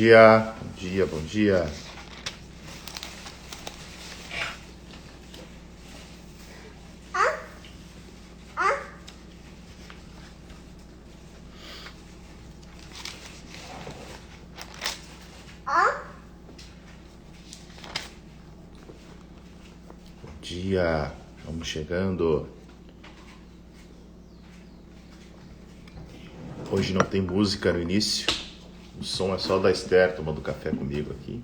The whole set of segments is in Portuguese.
dia, bom dia, bom dia. Bom dia, vamos chegando. Hoje não tem música no início, o som é só da Esther tomando café comigo aqui.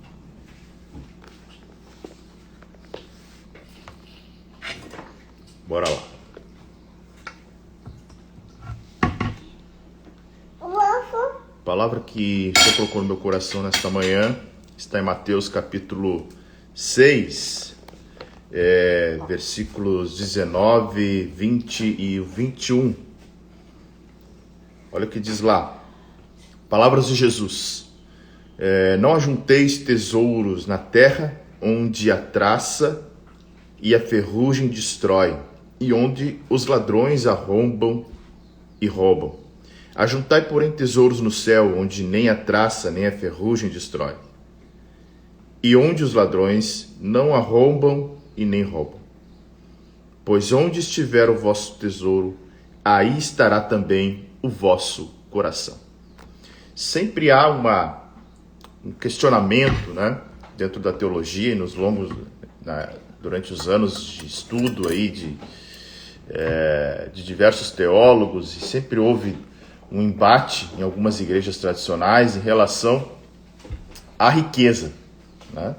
Bora lá. A palavra que o Senhor colocou no meu coração nesta manhã está em Mateus capítulo 6, versículos 19, 20 e 21. Olha o que diz lá. Palavras de Jesus. Não ajunteis tesouros na terra, onde a traça e a ferrugem destrói, e onde os ladrões arrombam e roubam. Ajuntai, porém, tesouros no céu, onde nem a traça nem a ferrugem destrói, e onde os ladrões não arrombam e nem roubam. Pois onde estiver o vosso tesouro, aí estará também o vosso coração. Sempre há um questionamento, né, dentro da teologia e durante os anos de estudo aí de diversos teólogos, e sempre houve um embate em algumas igrejas tradicionais em relação à riqueza, né?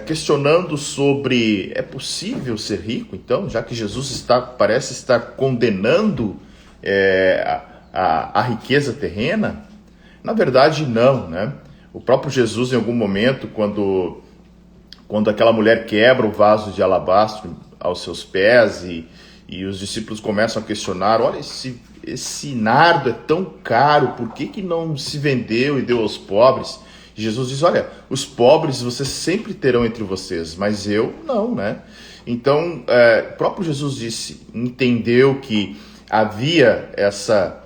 Questionando sobre, é possível ser rico então, já que Jesus parece estar condenando a riqueza terrena? Na verdade não, né? O próprio Jesus, em algum momento, quando aquela mulher quebra o vaso de alabastro aos seus pés e os discípulos começam a questionar, olha, esse nardo é tão caro, por que não se vendeu e deu aos pobres? E Jesus diz, olha, os pobres vocês sempre terão entre vocês, mas eu não, né? Então, o próprio Jesus entendeu que havia essa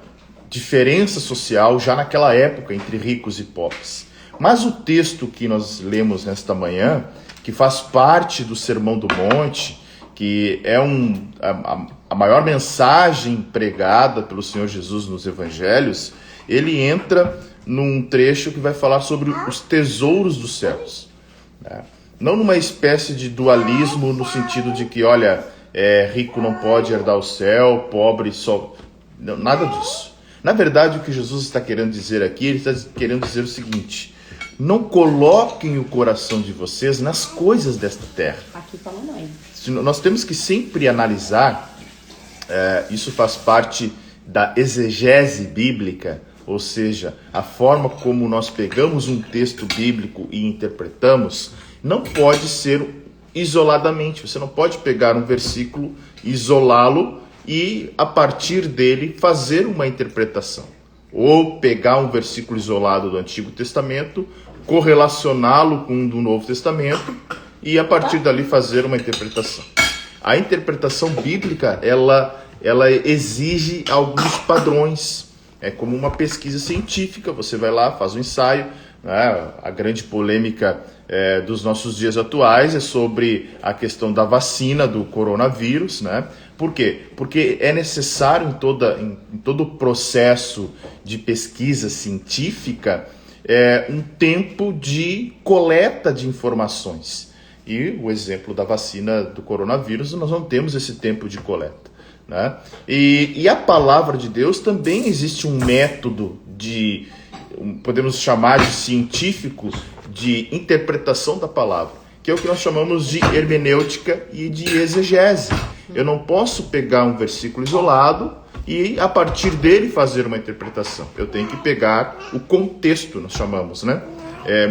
diferença social já naquela época entre ricos e pobres. Mas o texto que nós lemos nesta manhã, que faz parte do Sermão do Monte, que é a maior mensagem pregada pelo Senhor Jesus nos Evangelhos, ele entra num trecho que vai falar sobre os tesouros dos céus, né? Não numa espécie de dualismo no sentido de que, olha, rico não pode herdar o céu, pobre só... Não, nada disso. Na verdade, o que Jesus está querendo dizer aqui, ele está querendo dizer o seguinte: não coloquem o coração de vocês nas coisas desta terra. Aqui fala mãe. Nós temos que sempre analisar, isso faz parte da exegese bíblica, ou seja, a forma como nós pegamos um texto bíblico e interpretamos, não pode ser isoladamente. Você não pode pegar um versículo, isolá-lo e, a partir dele, fazer uma interpretação. Ou pegar um versículo isolado do Antigo Testamento, correlacioná-lo com um do Novo Testamento e, a partir dali, fazer uma interpretação. A interpretação bíblica, ela exige alguns padrões. É como uma pesquisa científica, você vai lá, faz um ensaio, né? A grande polêmica dos nossos dias atuais é sobre a questão da vacina do coronavírus, né? Por quê? Porque é necessário em todo o processo de pesquisa científica um tempo de coleta de informações. E o exemplo da vacina do coronavírus, nós não temos esse tempo de coleta, né? E a palavra de Deus também existe um método podemos chamar de científico, de interpretação da palavra, que é o que nós chamamos de hermenêutica e de exegese. Eu não posso pegar um versículo isolado e, a partir dele, fazer uma interpretação. Eu tenho que pegar o contexto, nós chamamos, né?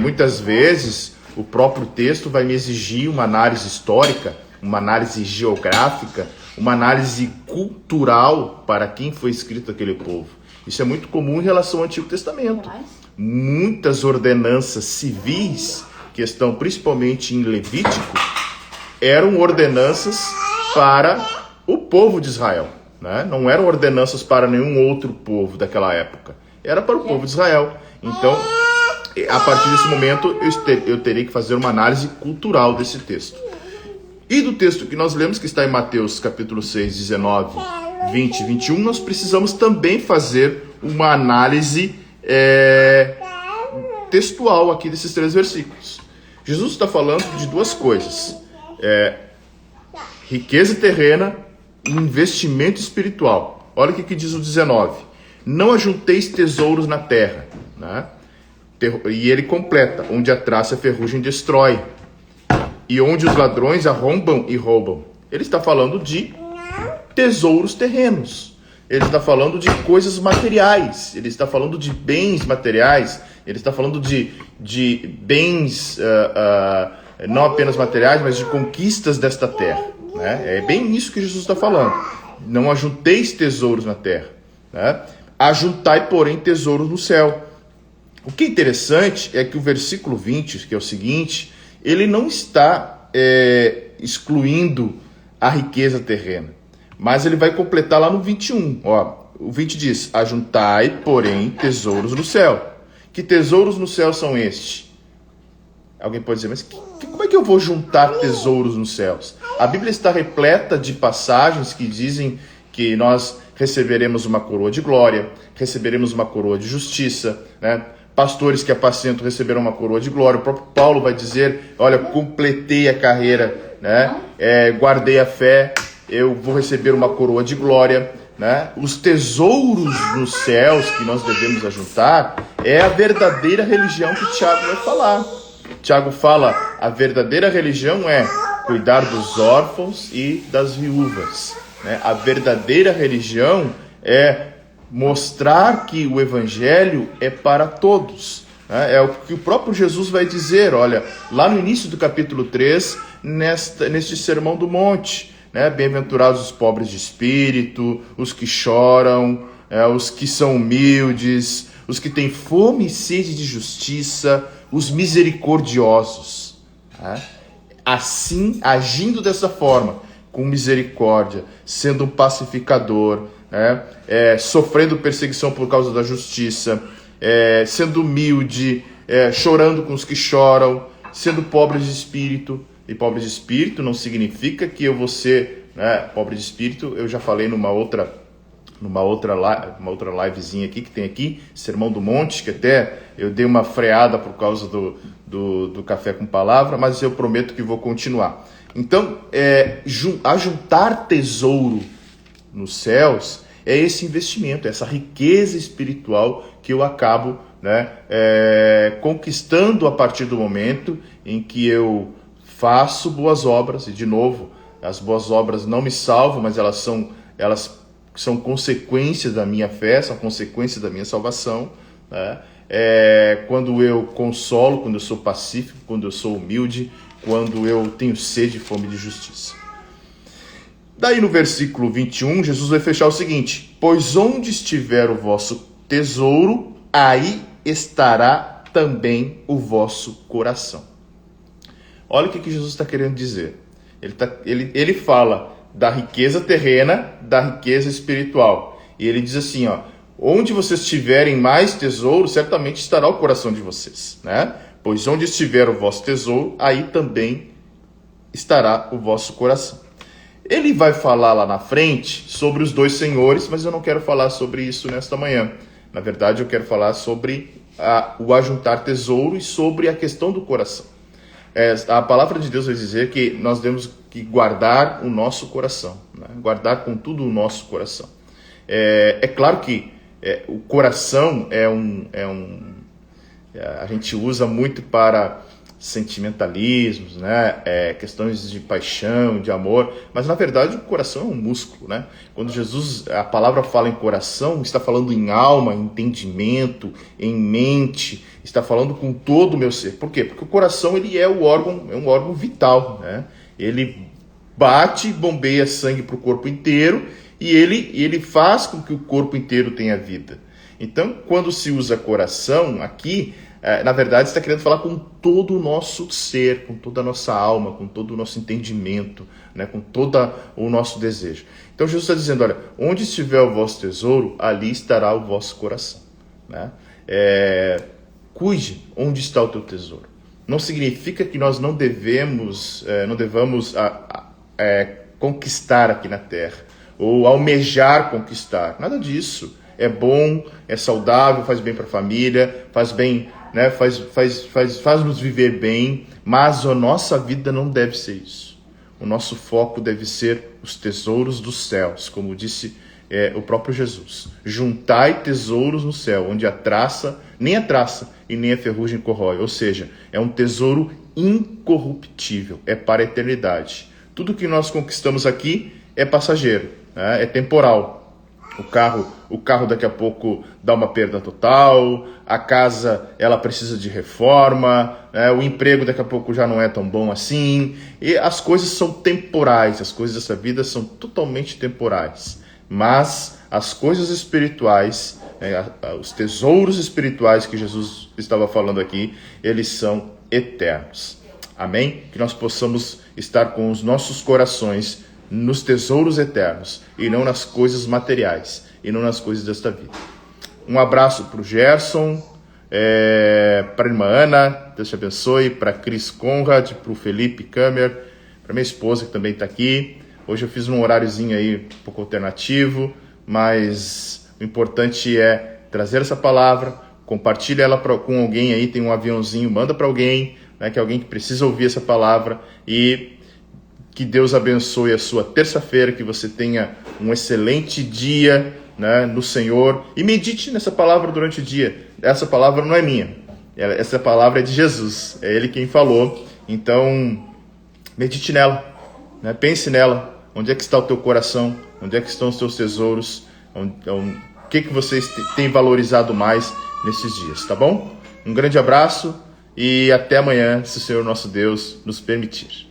Muitas vezes, o próprio texto vai me exigir uma análise histórica, uma análise geográfica, uma análise cultural para quem foi escrito aquele povo. Isso é muito comum em relação ao Antigo Testamento. Muitas ordenanças civis, que estão principalmente em Levítico, eram ordenanças para o povo de Israel, né? Não eram ordenanças para nenhum outro povo daquela época. Era para o povo de Israel. Então, a partir desse momento eu terei que fazer uma análise cultural desse texto. E do texto que nós lemos, que está em Mateus capítulo 6, 19, 20 e 21, nós precisamos também fazer uma análise textual aqui desses 3 versículos. Jesus está falando de 2 coisas. Riqueza terrena e investimento espiritual. Olha o que diz o 19. Não ajunteis tesouros na terra, né? E ele completa, onde a traça e a ferrugem destrói, e onde os ladrões arrombam e roubam. Ele está falando de tesouros terrenos. Ele está falando de coisas materiais. Ele está falando de bens materiais. Ele está falando de bens, não apenas materiais, mas de conquistas desta terra, né? É bem isso que Jesus está falando. Não ajunteis tesouros na terra, né? Ajuntai, porém, tesouros no céu. O que é interessante é que o versículo 20, que é o seguinte, ele não está excluindo a riqueza terrena, mas ele vai completar lá no 21. O 20 diz, ajuntai, porém, tesouros no céu. Que tesouros no céu são estes? Alguém pode dizer, mas como é que eu vou juntar tesouros nos céus? A Bíblia está repleta de passagens que dizem que nós receberemos uma coroa de glória, receberemos uma coroa de justiça, né? Pastores que apacentam receberão uma coroa de glória. O próprio Paulo vai dizer, olha, completei a carreira, né? Guardei a fé, eu vou receber uma coroa de glória, né? Os tesouros nos céus que nós devemos ajuntar é a verdadeira religião que Tiago vai falar. Tiago fala, a verdadeira religião é cuidar dos órfãos e das viúvas, né? A verdadeira religião é mostrar que o evangelho é para todos, né? É o que o próprio Jesus vai dizer, olha, lá no início do capítulo 3, neste Sermão do Monte, né? Bem-aventurados os pobres de espírito, os que choram, os que são humildes, os que têm fome e sede de justiça, os misericordiosos, né? Assim, agindo dessa forma, com misericórdia, sendo um pacificador, né? Sofrendo perseguição por causa da justiça, sendo humilde, chorando com os que choram, sendo pobres de espírito. E pobre de espírito não significa que eu vou ser, né, pobre de espírito. Eu já falei numa outra livezinha aqui que tem aqui, Sermão do Monte, que até eu dei uma freada por causa do café com palavra, mas eu prometo que vou continuar. Então, ajuntar tesouro nos céus é esse investimento, essa riqueza espiritual que eu acabo, né, conquistando a partir do momento em que eu faço boas obras. E, de novo, as boas obras não me salvam, mas elas são consequências da minha fé, são consequências da minha salvação, né? Quando eu consolo, quando eu sou pacífico, quando eu sou humilde, quando eu tenho sede e fome de justiça. Daí no versículo 21, Jesus vai fechar o seguinte: pois onde estiver o vosso tesouro, aí estará também o vosso coração. Olha o que Jesus está querendo dizer. Ele fala da riqueza terrena, da riqueza espiritual. E ele diz assim, onde vocês tiverem mais tesouro, certamente estará o coração de vocês, né? Pois onde estiver o vosso tesouro, aí também estará o vosso coração. Ele vai falar lá na frente sobre os 2 senhores, mas eu não quero falar sobre isso nesta manhã. Na verdade, eu quero falar sobre o ajuntar tesouro e sobre a questão do coração. A palavra de Deus vai dizer que nós temos que guardar o nosso coração, né? Guardar com tudo o nosso coração. É claro que o coração a gente usa muito para sentimentalismos, né? Questões de paixão, de amor, mas na verdade o coração é um músculo, né? Quando a palavra fala em coração, está falando em alma, em entendimento, em mente, está falando com todo o meu ser. Por quê? Porque o coração ele é um órgão vital, né? Ele bate, bombeia sangue para o corpo inteiro e ele faz com que o corpo inteiro tenha vida. Então, quando se usa coração aqui, na verdade está querendo falar com todo o nosso ser, com toda a nossa alma, com todo o nosso entendimento, né? Com todo o nosso desejo. Então Jesus está dizendo, olha, onde estiver o vosso tesouro, ali estará o vosso coração, né? cuide onde está o teu tesouro. Não significa que nós não devemos conquistar aqui na terra, ou almejar conquistar. Nada disso. É bom, é saudável, faz bem para a família, faz bem, né? faz-nos viver bem, mas a nossa vida não deve ser isso. O nosso foco deve ser os tesouros dos céus, como disse o próprio Jesus. Juntai tesouros no céu, onde nem a traça e nem a ferrugem corrói. Ou seja, é um tesouro incorruptível, é para a eternidade. Tudo que nós conquistamos aqui é passageiro, né? É temporal. O carro daqui a pouco dá uma perda total, a casa ela precisa de reforma, né? O emprego daqui a pouco já não é tão bom assim, e as coisas são temporais, as coisas dessa vida são totalmente temporais. Mas as coisas espirituais, os tesouros espirituais que Jesus estava falando aqui, eles são eternos. Amém? Que nós possamos estar com os nossos corações nos tesouros eternos e não nas coisas materiais e não nas coisas desta vida. Um abraço para o Gerson, para a irmã Ana, Deus te abençoe, para a Cris Conrad, para o Felipe Kamer, para minha esposa que também está aqui. Hoje eu fiz um horáriozinho aí um pouco alternativo, mas o importante é trazer essa palavra, compartilha ela com alguém aí, tem um aviãozinho, manda para alguém, né, que é alguém que precisa ouvir essa palavra, e que Deus abençoe a sua terça-feira, que você tenha um excelente dia, né, no Senhor, e medite nessa palavra durante o dia. Essa palavra não é minha, essa palavra é de Jesus, é Ele quem falou, então medite nela, né, pense nela. Onde é que está o teu coração? Onde é que estão os teus tesouros? O que você tem valorizado mais nesses dias, tá bom? Um grande abraço e até amanhã, se o Senhor nosso Deus nos permitir.